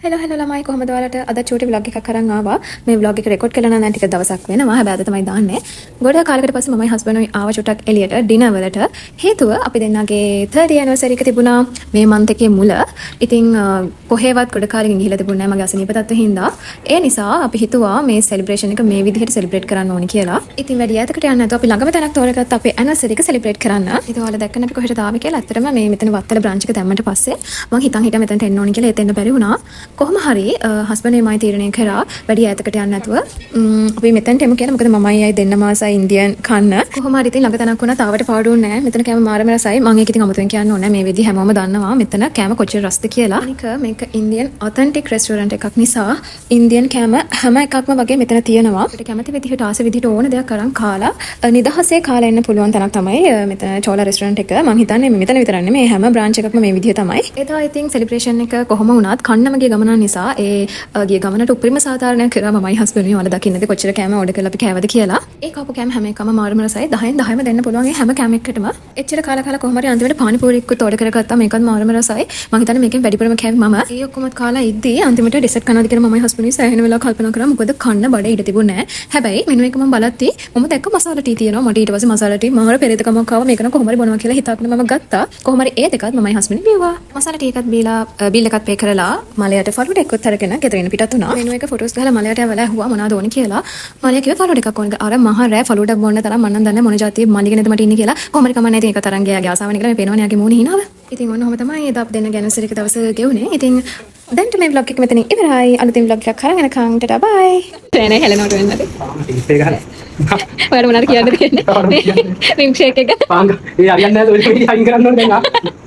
Hello ළමයි කොහමද ඔයාලට අද චූටි vlog එකක් අරන් ආවා. මේ vlog එක රෙකෝඩ් කළා නම් ටික දවසක් වෙනවා. හැබැයි අද තමයි දාන්නේ. ගොඩ කාලයකට පස්සේ මමයි හස්බන්ඩ්යි ආව චුට්ටක් එළියට ඩිනර් වලට. හේතුව අපි දෙන්නගේ 30th anniversary එක තිබුණා මේ month එකේ මුල. ඉතින් කොහෙවත් ගොඩ කාලෙකින් ගිහිල්ලා තිබුණේ නැහැ මගේ අසනීප තත්ත්වෙ හින්දා. ඒ නිසා අපි හිතුවා මේ celebration එක මේ විදිහට celebrate කරන්න ඕනි කියලා. ඉතින් වැඩි ඈතකට යන්න නැතුව අපි ළඟම තැනක් තෝරගත්ත අපේ anniversary එක celebrate කරන්න. ඉතින් ඔයාලා දැක්කම අපි කොහෙටද ආවේ කියලා. ඇත්තටම මේ මෙතන වත්තල branch එක දැම්මට පස්සේ මම හිතන් මෙතනට එන්න ඕනි කියලා එතෙන්න බැරි වුණා. කොහොම හරි හස්බන්ඩ් මයි තීරණය කරා වැඩි ඈතකට යන්න නැතුව අපි මෙතනට එමු කියලා. මොකද මමයි අය දෙන්න මාසයි ඉන්දියන් කන්න. කොහොම හරි ඉතින් ළඟ තැනක් වුණා තාවට පාඩුවන්නේ නැහැ. මෙතන කෑම මාරම රසයි. මම ඒක ඉතින් අමුතුවෙන් කියන්න ඕනේ. මේ විදිහ හැමෝම දන්නවා මෙතන කෑම කොච්චර රසද කියලා. අනික මේක ඉන්දියන් ඔතෙන්ටික් රෙස්ටෝරන්ට් එකක් නිසා ඉන්දියන් කෑම හැම එකක්ම වගේ මෙතන තියෙනවා. අපිට කැමති විදිහට ආස විදිහට ඕන දෙයක් අරන් කාලා නිදහසේ කාලා එන්න පුළුවන් තැනක් තමයි මෙතන චෝලා රෙස්ටෝරන්ට් එක. මම හිතන්නේ මෙතන විතරක් නෙමෙයි හැම branch එකක්ම මේ විදිහ තමයි. එදා ඉතින් celebration එක කොහොම වුණත් කන්නම ගිය ගමන නිසා ගිය ගමනට උපරිම සාධාරණයක් කරා මමයි හස්බන්ඩ්යි ඔයාලා දකින්නද කොච්චර කෑම ඕඩර් කරලා අපි කෑවද කියලා. ඒ කාපු කෑම හැම එකම මාරම රසයි. 10න් 10ම දෙන්න පුළුවන් ඒ හැම කෑම එකකටම. එච්චර කාලා කොහොම හරි අන්තිමට පානිපූරියක්කුත් ඕඩර් කරගත්තා. මේකත් මාරම රසයි. මම හිතන්නේ මේකෙන් වැඩිපුරම කෑවේ මම. ඒ ඔක්කොම කාලා ඉද්දී අන්තිමට ඩෙසර්ට් කනවාද කියලා මමයි හස්බන්ඩ්යි සෑහෙන වෙලා කල්පනා කරා. මොකද කන්න බඩේ ඉඩ තිබුණේ නැහැ. හැබැයි මෙනු එක මම බලද්දි මම දැක්ක මසාලා ටී තියෙනවා. මට ඊට පස්සේ මසාලා ටී මාර පෙරේතකමක් ආවා. මේක නම් කොහොම හරි බොනවා කියලා හිතාගෙන මම ගත්තා. කොහොම හරි ඒ දෙකත් මමයි හස්බන්ඩ්යි බිව්වා. මසාලා ටී එකත් බීලා බිල් එකත් පේ කරලා මලයට ෆලුඩ එක්කත් අරගෙන ගෙදරින් පිටත් වුණා. මෙනු එක ෆොටෝස් ගහලා මලයට ඇවලා ඇහුවා මොනවද ඕනි කියලා. මලිය කිව්වා ෆලුඩ එකක් ඕනි. අර මහා රෑ ෆලුඩක් බොන්න තරම් මම නම් දන්නේ මොන જાතියේ මලිගෙනද මට ඉන්නේ කියලා. කොහොම හරි කමන්නේ ඉතින් ඒක තරම් ගියාගේ ආසාවනේ කියලා මේ පේනවනේ යාගේ මූණේ හිනාව. ඉතින් ඔන්නෝම තමයි එදා අපි දෙන්න ගැනසර් එක දවස ගෙවුනේ. ඉතින් දැන්ට මේ vlog එක මෙතනින් ඉවරයි. අලුතින් vlog එකක් කරගෙන යනකම් ටටා බයි. තේනේ හෙලනවට වෙන්නද? ටීප් එක ගහලා. ඔයාලා මොනවද කියන්නද කියන්නේ? මිල්ක් ෂේක් එක. පාංග. ඒ හරියන්නේ නැහැ. ඔය අයින් කරන්න ඕනේ දැන් ආ.